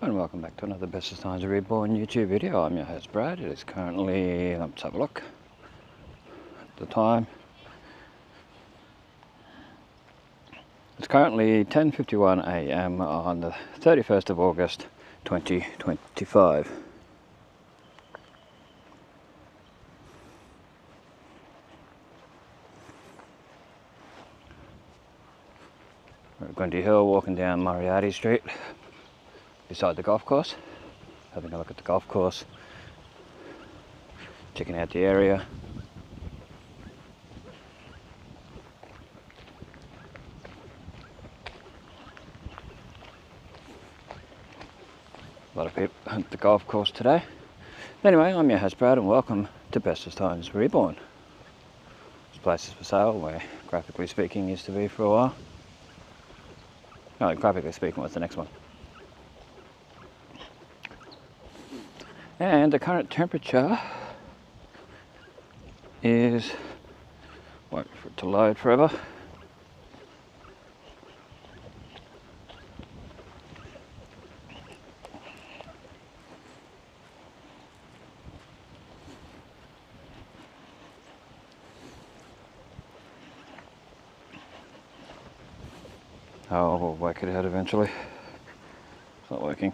And welcome back to another Bestestimes Reborn YouTube video. I'm your host Brad. It is currently, let's have a look at the time. It's currently 10:51 AM on the 31st of August 2025. We're at Grundy Hill, walking down Moriarty Street beside the golf course, having a look at the golf course, checking out the area. A lot of people at the golf course today. Anyway, I'm your host Brad and welcome to Bestestimes Reborn. This place is for sale, where graphically speaking used to be for a while. No, graphically speaking was the next one. And the current temperature is, wait for it to load forever. I'll work it out eventually. It's not working.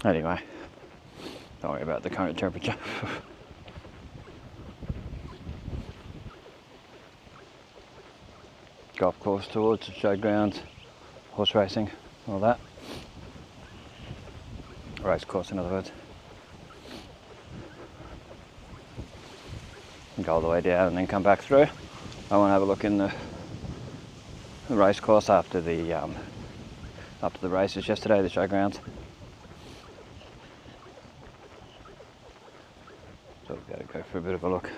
Anyway, don't worry about the current temperature. Golf course towards the showgrounds, horse racing, all that. Race course, in other words. Go all the way down and then come back through. I want to have a look in the race course after the races yesterday, the showgrounds. So we've got to go for a bit of a look.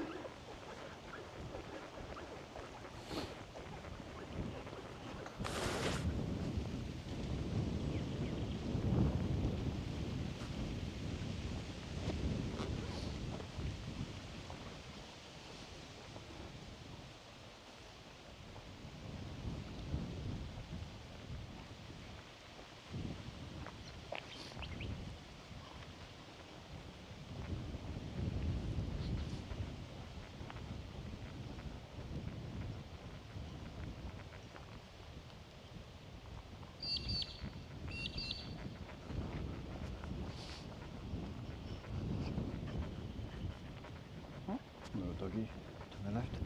Little doggy to the left.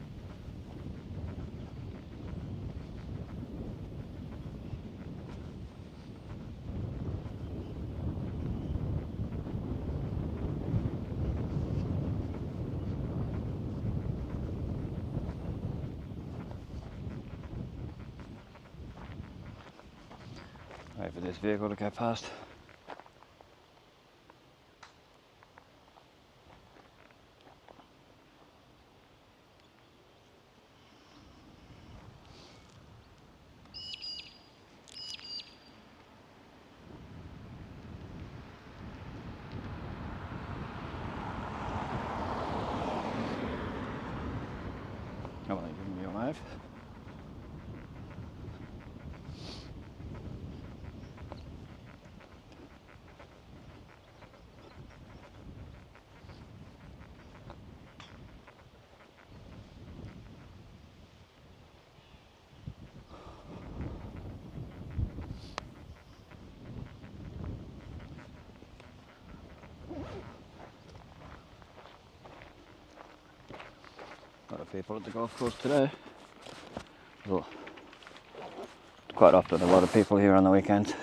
Wait for this vehicle to go past. Come on, give me your wave. A lot of people at the golf course today. Well, quite often a lot of people here on the weekends.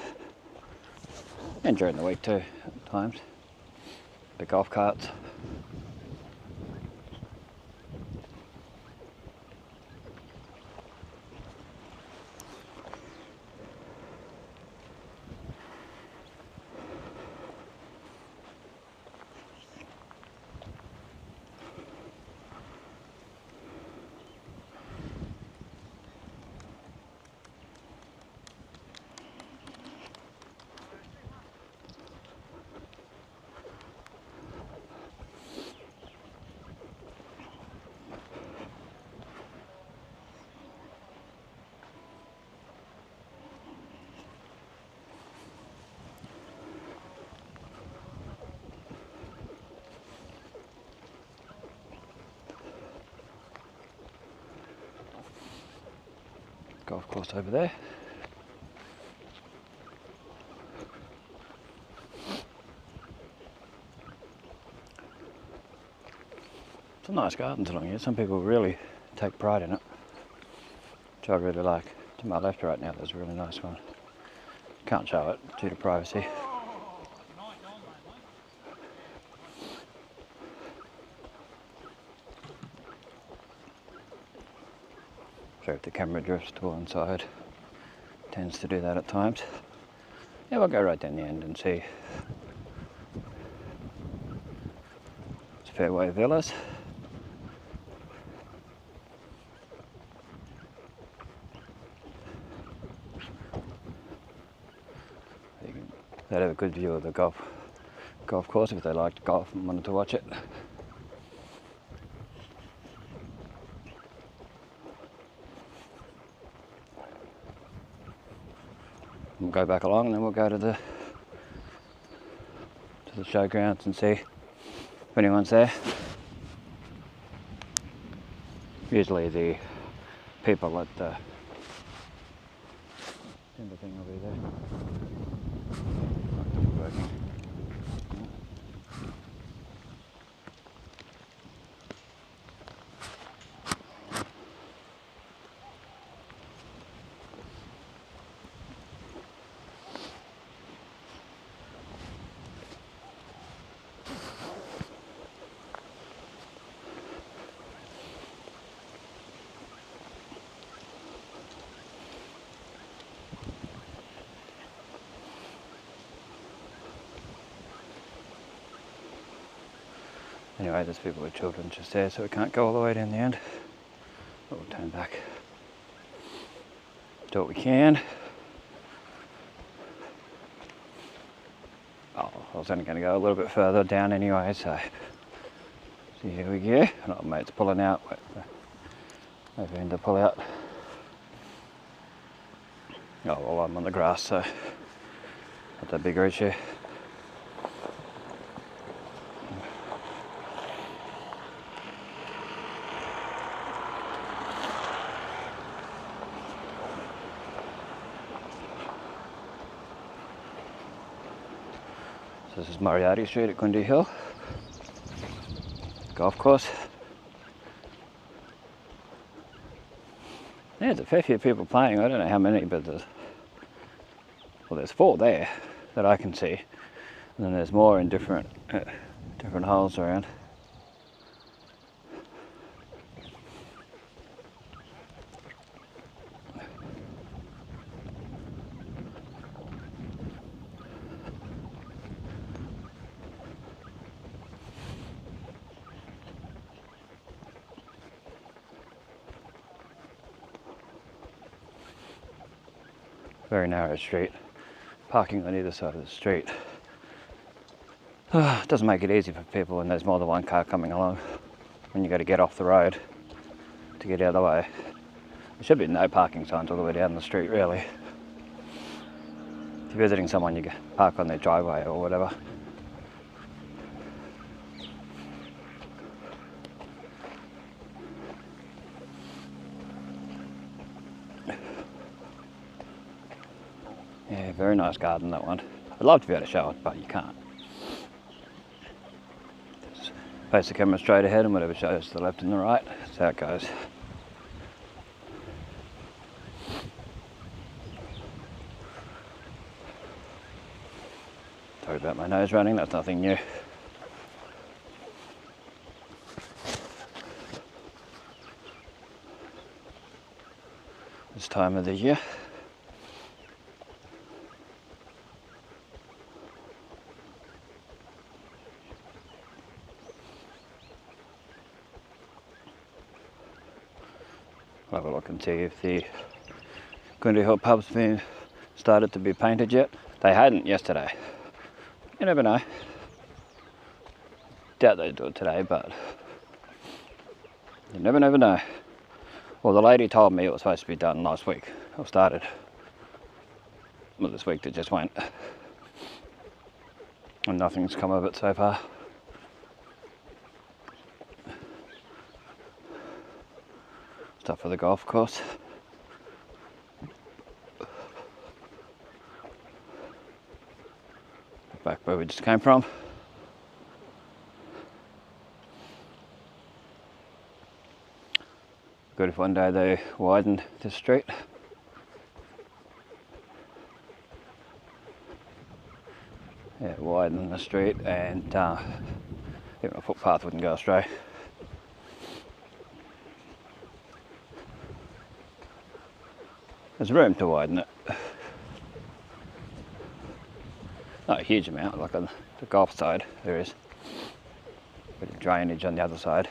And during the week too, at times. The golf carts. golf course over there. It's a nice gardens along here. Some people really take pride in it, which I really like. To my left right now there's a really nice one. Can't show it due to privacy. So if the camera drifts to one side, tends to do that at times. Yeah, we'll go right down the end and see. It's Fairway Villas. They'd have a good view of the golf course if they liked golf and wanted to watch it. We'll go back along and then we'll go to the showgrounds and see if anyone's there. Usually the people at the timber thing will be there. Anyway, there's people with children just there, so we can't go all the way down the end. But we'll turn back. Do what we can. Oh, I was only going to go a little bit further down anyway, so here we go. And our mate's pulling out. Maybe end to pull out. Oh, well, I'm on the grass, so not that big issue. So this is Moriarty Street at Gundy Hill. Golf course. Yeah, there's a fair few people playing. I don't know how many, but there's 4 there that I can see, and then there's more in different holes around. Very narrow street, parking on either side of the street. It doesn't make it easy for people when there's more than one car coming along, when you got to get off the road to get out of the way. There should be no parking signs all the way down the street, really. If you're visiting someone, you park on their driveway or whatever. Yeah, very nice garden, that one. I'd love to be able to show it, but you can't. Just face the camera straight ahead and whatever shows to the left and the right. That's how it goes. Sorry about my nose running, that's nothing new. This time of the year. I'll have a look and see if the Gundy Hill pub's been started to be painted yet. They hadn't yesterday. You never know. Doubt they'd do it today, but you never know. Well, the lady told me it was supposed to be done last week, or started. Well, this week it just went. And nothing's come of it so far. Stuff for the golf course. back where we just came from. Good if one day they widened this street. Yeah, widen the street and even a footpath wouldn't go astray. There's room to widen it. Not a huge amount, like on the golf side there is. Bit of drainage on the other side.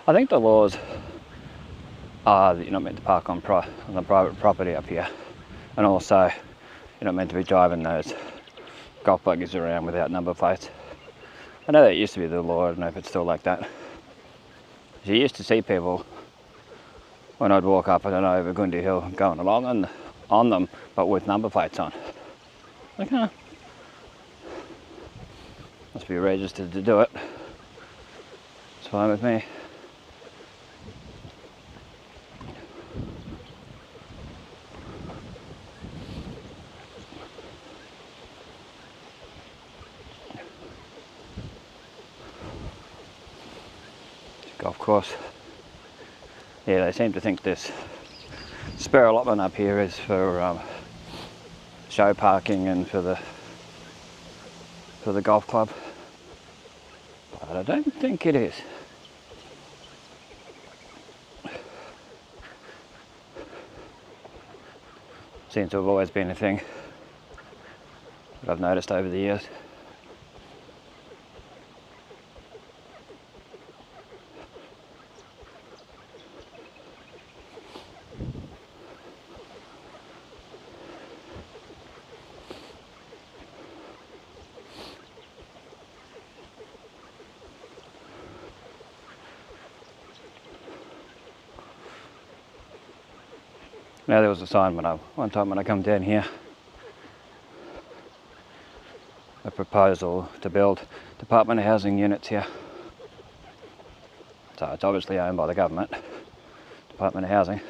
I think the laws are that you're not meant to park on the private property up here, and also you're not meant to be driving those golf buggies around without number plates. I know that used to be the law. I don't know if it's still like that. You used to see people when I'd walk up, I don't know, over Gundy Hill going along on them, but with number plates on. Like, huh? Must be registered to do it. It's fine with me. Golf course. Yeah, they seem to think this spare allotment up here is for show parking and for the golf club, but I don't think it is. Seems to have always been a thing that I've noticed over the years. Now there was a sign one time when I come down here, a proposal to build Department of Housing units here. So it's obviously owned by the government, Department of Housing.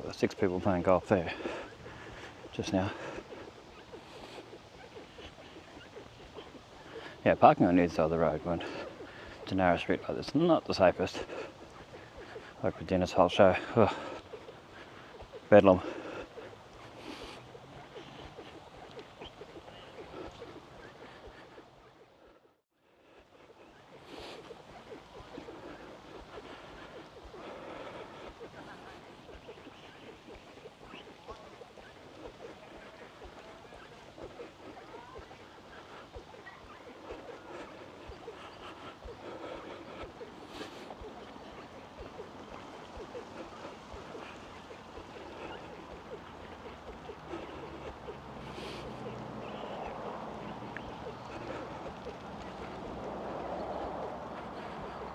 There's 6 people playing golf there just now. Yeah, parking on either side of the road when it's a narrow street like this, not the safest. Like for Dennis whole show. Ugh. Bedlam.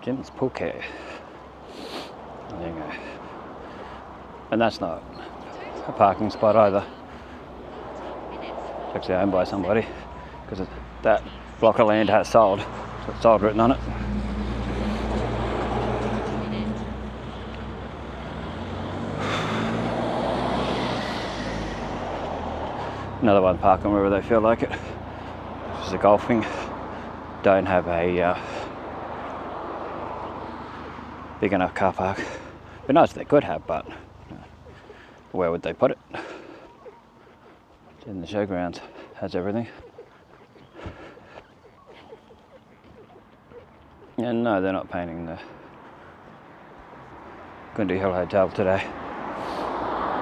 Jim's Poke. There you go. And that's not a parking spot either. It's actually owned by somebody because that block of land has sold. So it's sold written on it. Another one parking wherever they feel like it. This is a golfing. Don't have a big enough car park. It'd be nice if they could have, but where would they put it? It's in the showgrounds, has everything. And no, they're not painting the Gundy Hill Hotel today.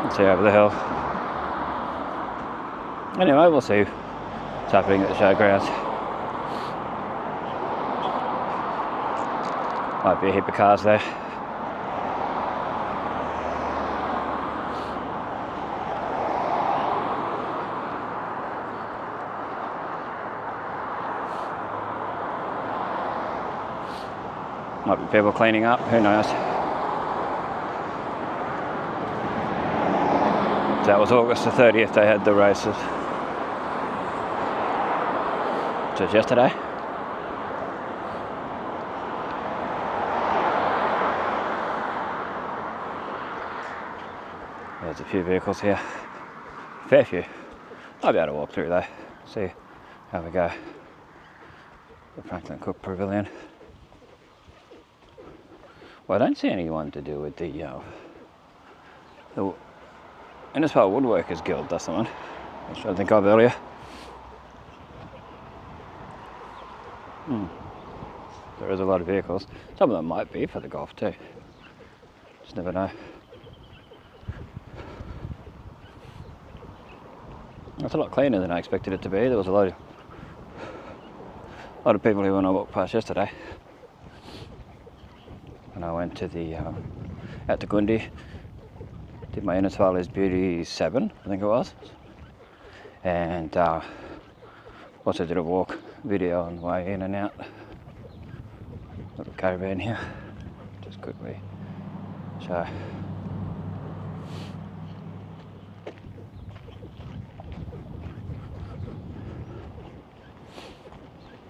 Let's see over the hill. Anyway, we'll see what's happening at the showgrounds. Might be a heap of cars there. Might be people cleaning up, who knows. That was August the 30th they had the races. So it's yesterday. There's a few vehicles here. Fair few. I'll be able to walk through though. See how we go. The Franklin Cook Pavilion. Well, I don't see anyone to do with the Innisfail Woodworkers Guild, that's the one I was trying to think of earlier. There is a lot of vehicles. Some of them might be for the golf too. Just never know. It's a lot cleaner than I expected it to be. There was a lot of people who, when I walked past yesterday, when I went to the out to Gundi, did my Innisfail is Beauty 7, I think it was, and also did a walk video on the way in and out. Little caravan here, just quickly show.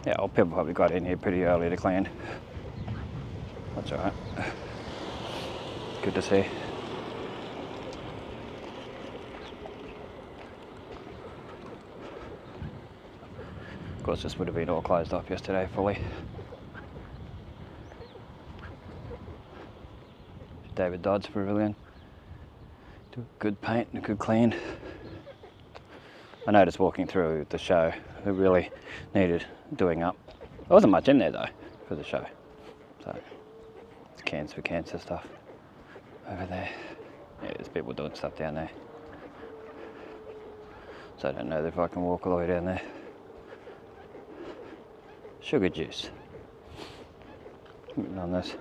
Yeah, well, people probably got in here pretty early to clean. That's alright. Good to see. Of course, this would have been all closed off yesterday fully. David Dodd's Pavilion. Do a good paint and a good clean. I noticed walking through the show, it really needed doing up. There wasn't much in there though for the show. So, it's cans for cancer stuff over there. Yeah, there's people doing stuff down there. So I don't know if I can walk all the way down there. Sugar juice. Written on this.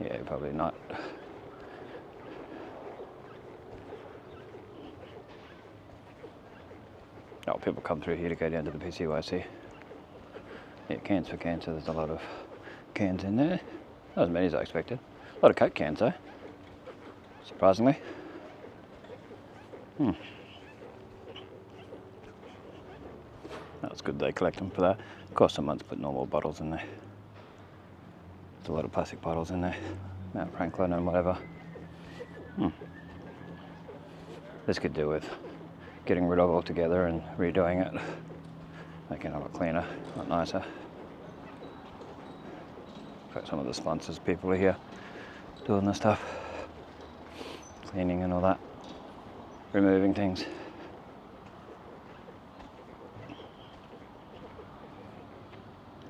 Yeah, probably not. Oh, people come through here to go down to the PCYC. Yeah, cans for cancer, there's a lot of cans in there. Not as many as I expected. A lot of Coke cans though, surprisingly. That's good they collect them for that. Of course someone's put normal bottles in there. There's a lot of plastic bottles in there. Mount Franklin and whatever. This could do with getting rid of altogether and redoing it. Making it a lot cleaner, a lot nicer. Got some of the sponsors people are here doing this stuff. Cleaning and all that. Removing things.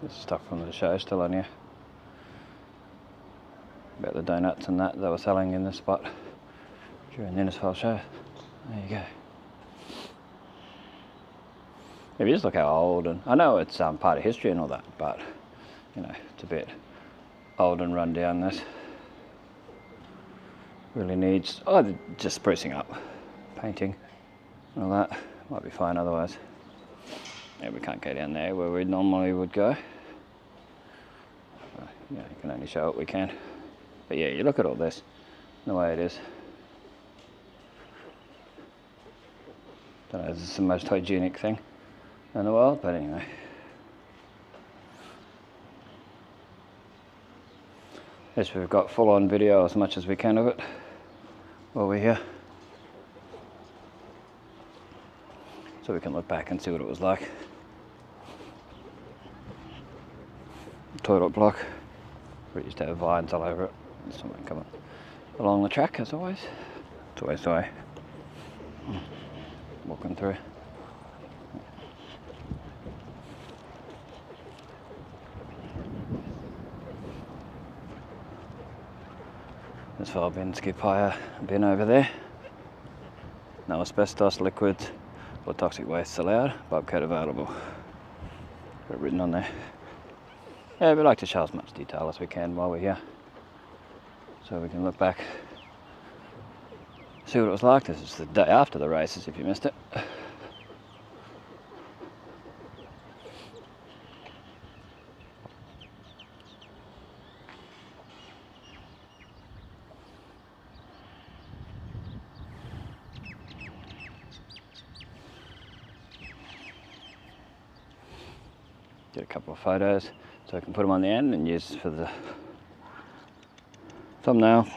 There's stuff from the show still on here. About the donuts and that they were selling in this spot during the Innisfail show. There you go. If you just look how old, and I know it's part of history and all that, but you know, it's a bit old and run down. This really needs, just sprucing up, painting and all that. Might be fine otherwise. Yeah, we can't go down there where we normally would go. Yeah, you can only show what we can. But yeah, you look at all this, the way it is. Don't know if this is the most hygienic thing in the world, but anyway. Yes, we've got full-on video as much as we can of it while we're here. So we can look back and see what it was like. Toilet block. We used to have vines all over it. There's something coming along the track as always. It's always the way. Walking through. This file bin, skip hire bin over there. No asbestos, liquids or toxic wastes allowed. Bobcat available. Got it written on there. Yeah, we like to show as much detail as we can while we're here, so we can look back, see what it was like. This is the day after the races if you missed it. Get a couple of photos so I can put them on the end and use for the thumbnail.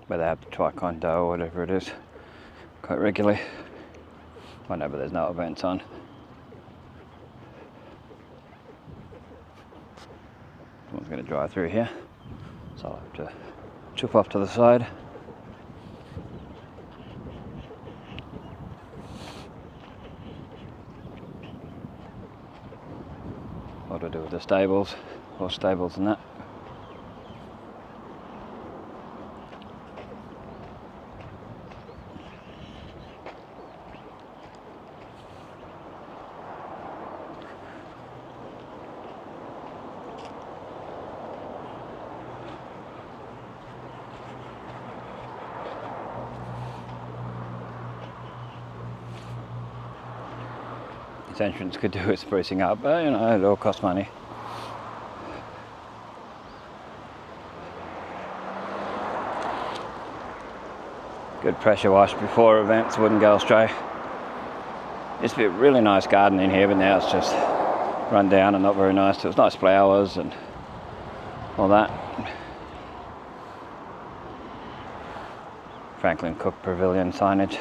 But they have the Tricon dough or whatever it is quite regularly. I know, but there's no events on. Someone's going to drive through here, so I'll have to chip off to the side. What do I do with the stables, horse stables and that? This entrance could do with sprucing up, but you know, it all costs money. Good pressure wash before events, wouldn't go astray. Used to be a really nice garden in here, but now it's just run down and not very nice. There was nice flowers and all that. Franklin Cook Pavilion signage.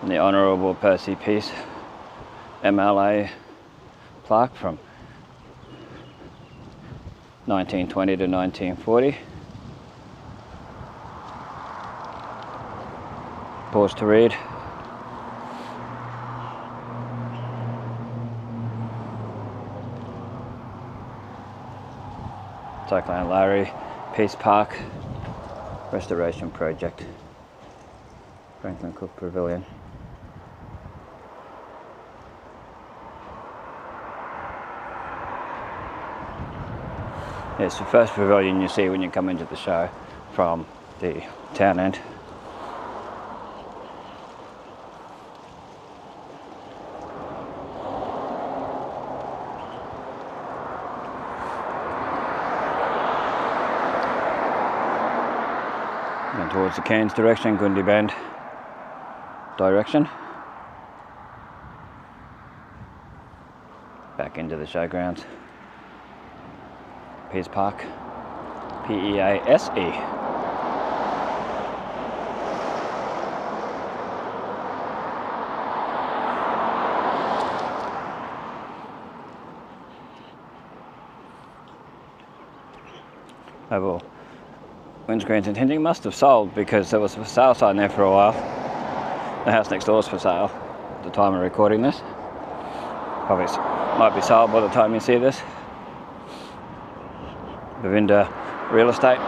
And the Honourable Percy Peace MLA plaque from 1920 to 1940. Pause to read. Cyclone Larry Peace Park Restoration Project. Franklin Cook Pavilion. It's the first pavilion you see when you come into the show from the town end. And towards the Cairns direction, Gundy Bend direction. Back into the showgrounds. Peace Park, P-E-A-S-E. Well, windscreens and tinting must have sold because there was a for sale sign there for a while. The house next door is for sale at the time of recording this. Probably might be sold by the time you see this. Bavinda Real Estate.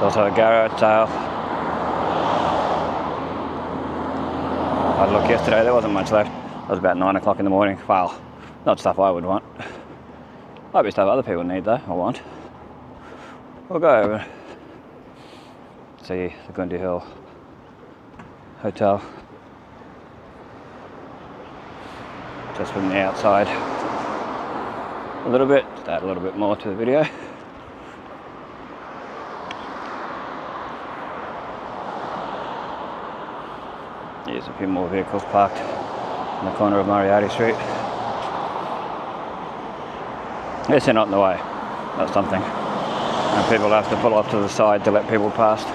Also a garage sale. I had a look yesterday, there wasn't much left. It was about 9 o'clock in the morning. Well, not stuff I would want. Might be stuff other people need though, or want. We'll go over. See the Gundy Hill Hotel just from the outside a little bit, just add a little bit more to the video. Here's a few more vehicles parked in the corner of Moriarty Street. At least they're not in the way, that's something, and people have to pull off to the side to let people past.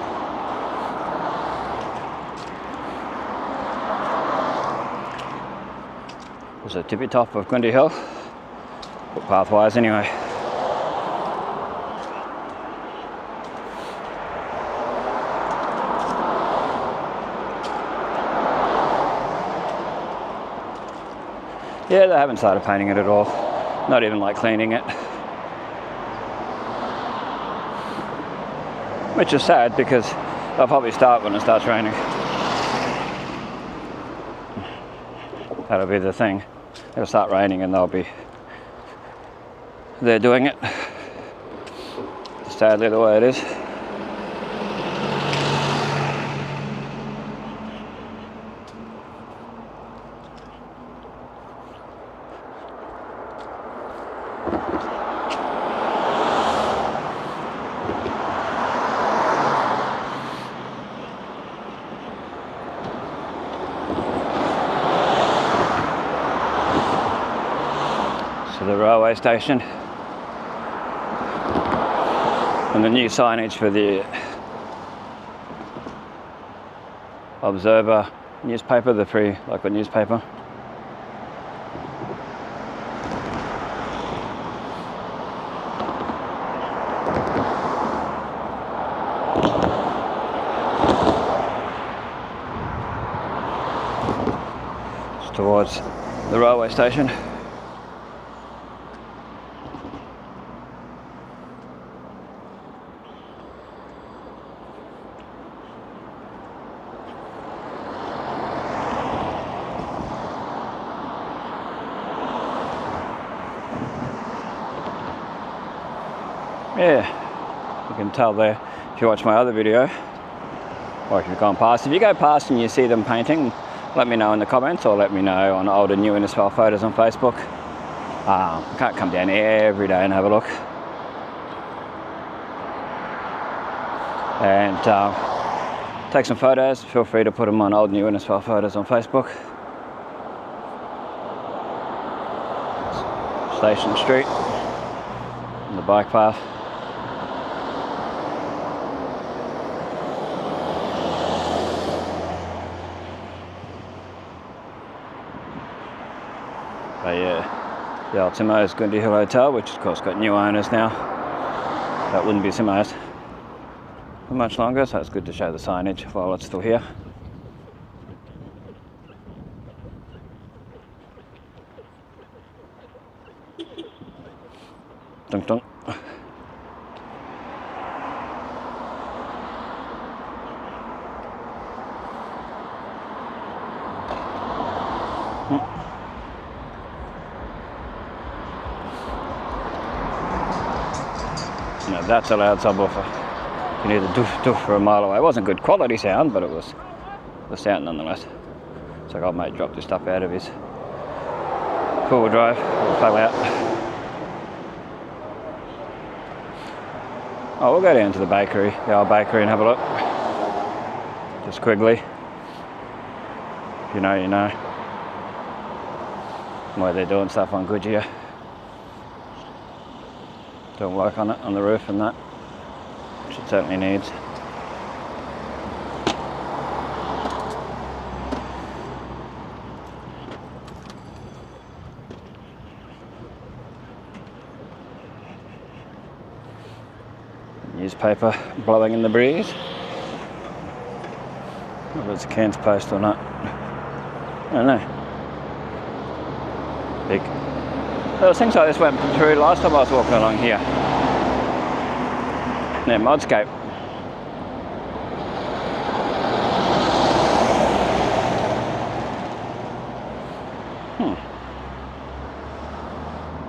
There's a tippy top of Gundy Hill, footpath wise anyway. Yeah, they haven't started painting it at all, not even like cleaning it. Which is sad because I'll probably start when it starts raining. That'll be the thing. It'll start raining and they'll be there doing it. Sadly the way it is. So the railway station and the new signage for the Observer newspaper, the free local newspaper. It's towards the railway station. Yeah, you can tell there if you watch my other video, or if you've gone past. If you go past and you see them painting, let me know in the comments, or let me know on old and new Innisfail photos on Facebook. I can't come down every day and have a look. And take some photos. Feel free to put them on old and new Innisfail photos on Facebook. Station Street, and the bike path. But yeah, the old Simo's Gundy Hill Hotel, which of course got new owners now. That wouldn't be Simo's for much longer, so it's good to show the signage while it's still here. Dunk dunk. Now that's a loud subwoofer. You can hear the doof doof for a mile away. It wasn't good quality sound, but it was the sound nonetheless. So old mate dropped his stuff out of his four-wheel drive. It fell out. Oh, we'll go down to the bakery, the old bakery, and have a look. Just quickly. If you know, you know. Where they're doing stuff on Goodyear. Doing work on it, on the roof and that, which it certainly needs. Newspaper blowing in the breeze. Whether it's a Cairns Post or not, I don't know. Big. There was things like this went through last time I was walking along here. Near Modscape.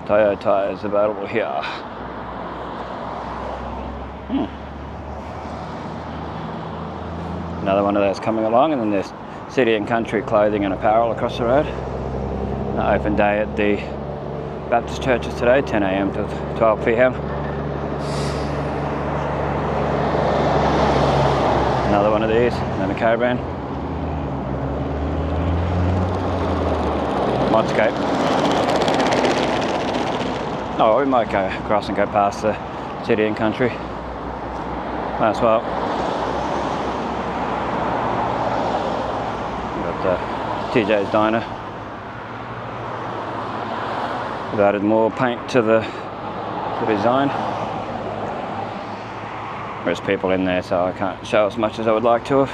Toyo tyres available here. Another one of those coming along, and then there's City and Country Clothing and Apparel across the road. An open day at the Baptist churches today, 10 AM to 12 PM. Another one of these, and a caravan. Modscape. Oh, we might go across and go past the City and Country. Might as well. We've got TJ's Diner. We've added more paint to the design. There's people in there, so I can't show as much as I would like to have.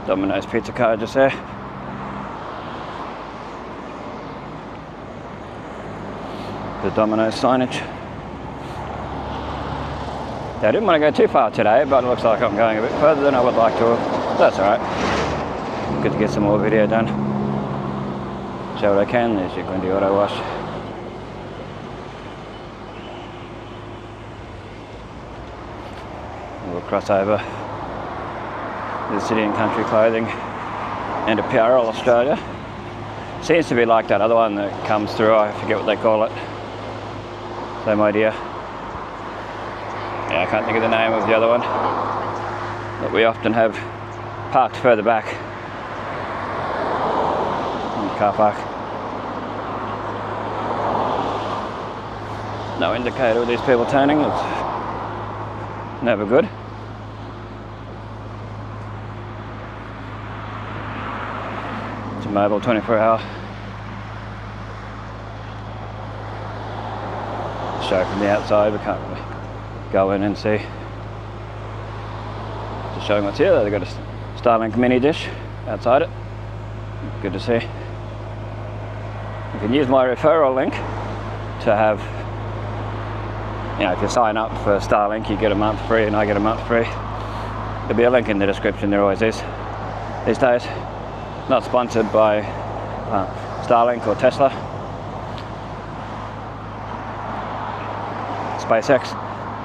Domino's pizza car just there. The Domino's signage. Yeah, I didn't want to go too far today, but it looks like I'm going a bit further than I would like to have. That's alright. Good to get some more video done. Show what I can. There's your Grundy auto wash. We'll cross over the City and Country Clothing and Apparel Australia. Seems to be like that other one that comes through, I forget what they call it. Same idea. Yeah, I can't think of the name of the other one that we often have parked further back in the car park. No indicator of these people turning, it's never good. It's a mobile 24-hour show from the outside, we can't really go in and see. Just showing what's here. They've got a Starlink mini dish outside it. Good to see. You can use my referral link to have, you know, if you sign up for Starlink, you get a month free and I get a month free. There'll be a link in the description, there always is these days. Not sponsored by Starlink or Tesla, SpaceX,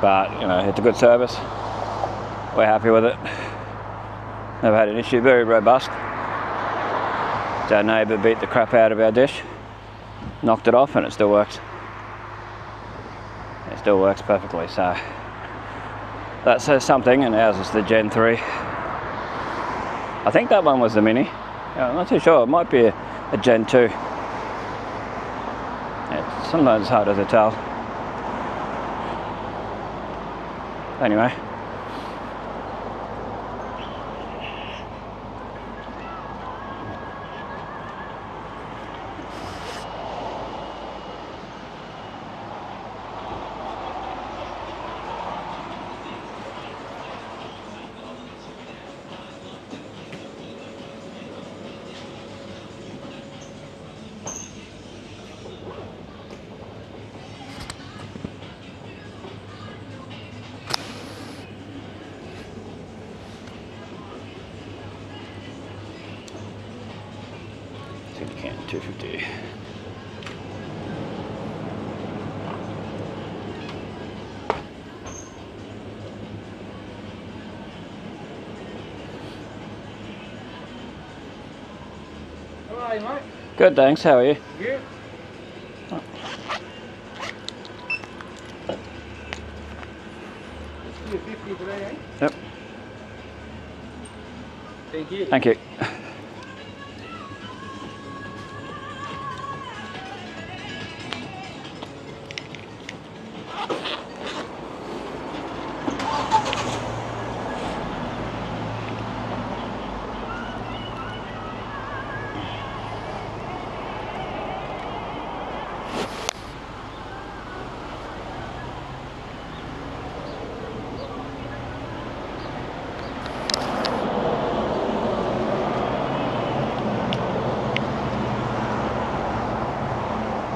but you know, it's a good service. We're happy with it. Never had an issue, very robust. Our neighbour beat the crap out of our dish, knocked it off, and it still works. It still works perfectly, so that says something, and ours is the Gen 3. I think that one was the Mini. I'm not too sure, it might be a Gen 2. It's sometimes harder to tell. Anyway. Can 250. How are you, mate? Good, thanks. How are you? Good. Oh. You're 50 today, eh? Yep. Thank you. Thank you.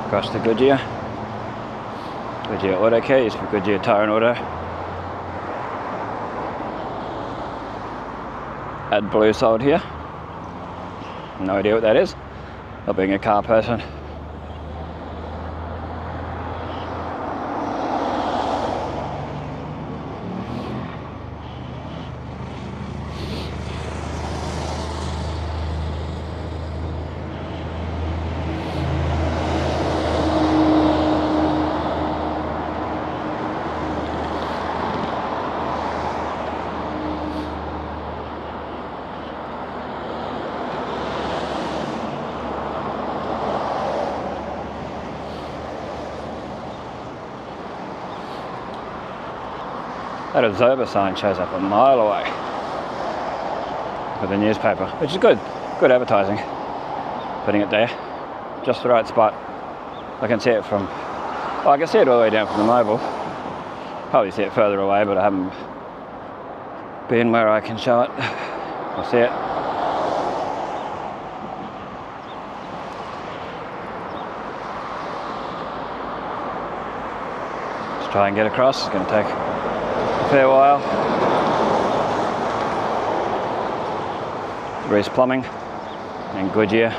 Across the Goodyear Auto Keys for Goodyear Tire and Auto. Add blue sold here. No idea what that is. Not being a car person. That observer sign shows up a mile away with the newspaper, which is good advertising. Putting it there, just the right spot. I can see it from, well, I can see it all the way down from the mobile. Probably see it further away, but I haven't been where I can show it. I'll see it. Let's try and get across. It's going to take a fair while. Reese Plumbing and Goodyear.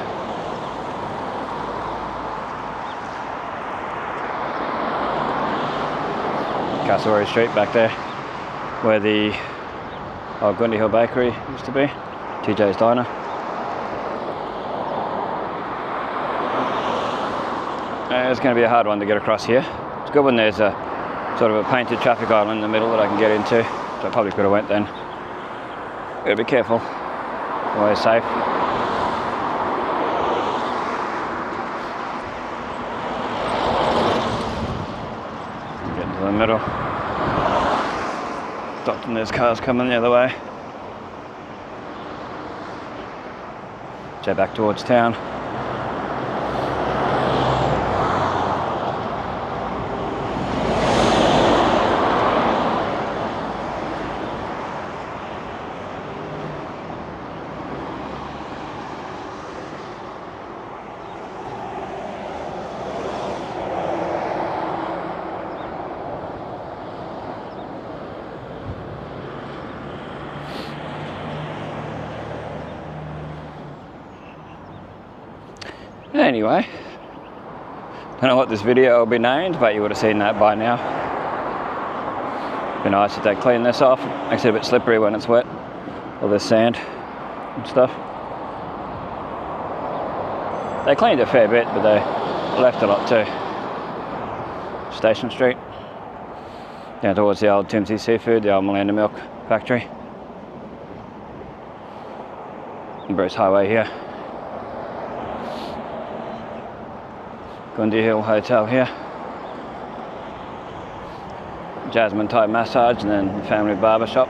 Castlereagh Street back there, where the old Grundy Hill Bakery used to be, TJ's Diner. It's going to be a hard one to get across here. It's good when there's a sort of a painted traffic island in the middle that I can get into, so I probably could have went then. Gotta be careful, always safe. Get into the middle. Stopped and there's cars coming the other way. So back towards town. Anyway, don't know what this video will be named, but you would have seen that by now. Be nice if they clean this off. Makes it a bit slippery when it's wet, all this sand and stuff. They cleaned a fair bit, but they left a lot too. Station Street, down towards the old Timsy Seafood, the old Melinda Milk factory. And Bruce Highway here. Grundy Hill Hotel here. Jasmine Thai Massage, and then the family barber shop.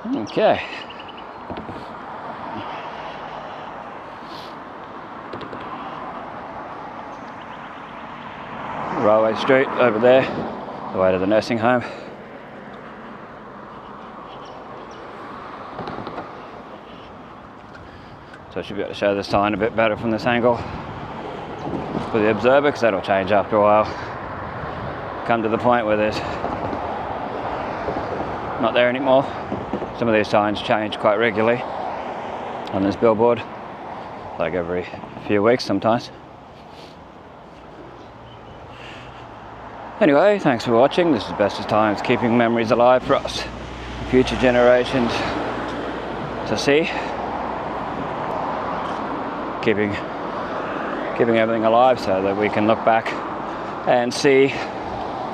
Okay. Railway Street over there, the way to the nursing home. So I should be able to show the sign a bit better from this angle for the observer, because that'll change after a while. Come to the point where there's not there anymore. Some of these signs change quite regularly on this billboard, like every few weeks sometimes. Anyway, thanks for watching. This is Bestestimes, keeping memories alive for us, future generations to see. Keeping everything alive so that we can look back and see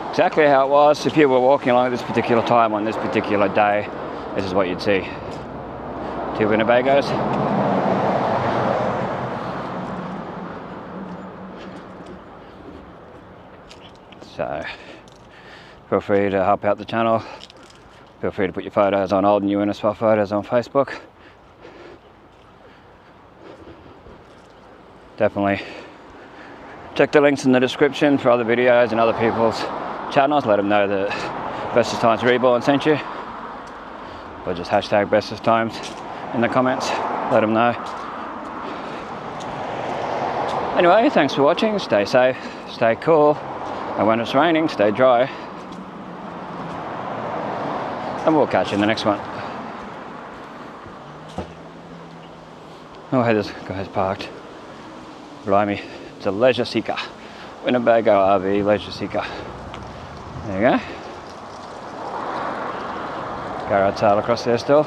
exactly how it was. If you were walking along at this particular time on this particular day, this is what you'd see. 2 Winnebagos. So, feel free to help out the channel. Feel free to put your photos on old and new Innisfail photos on Facebook. Definitely check the links in the description for other videos and other people's channels. Let them know that Bestestimes Reborn sent you. Or just hashtag Bestestimes in the comments. Let them know. Anyway, thanks for watching. Stay safe, stay cool. And when it's raining, stay dry. And we'll catch you in the next one. Oh, hey, this guy's parked. Blimey, it's a leisure seeker. Winnebago RV leisure seeker. There you go. Garage sale across there still.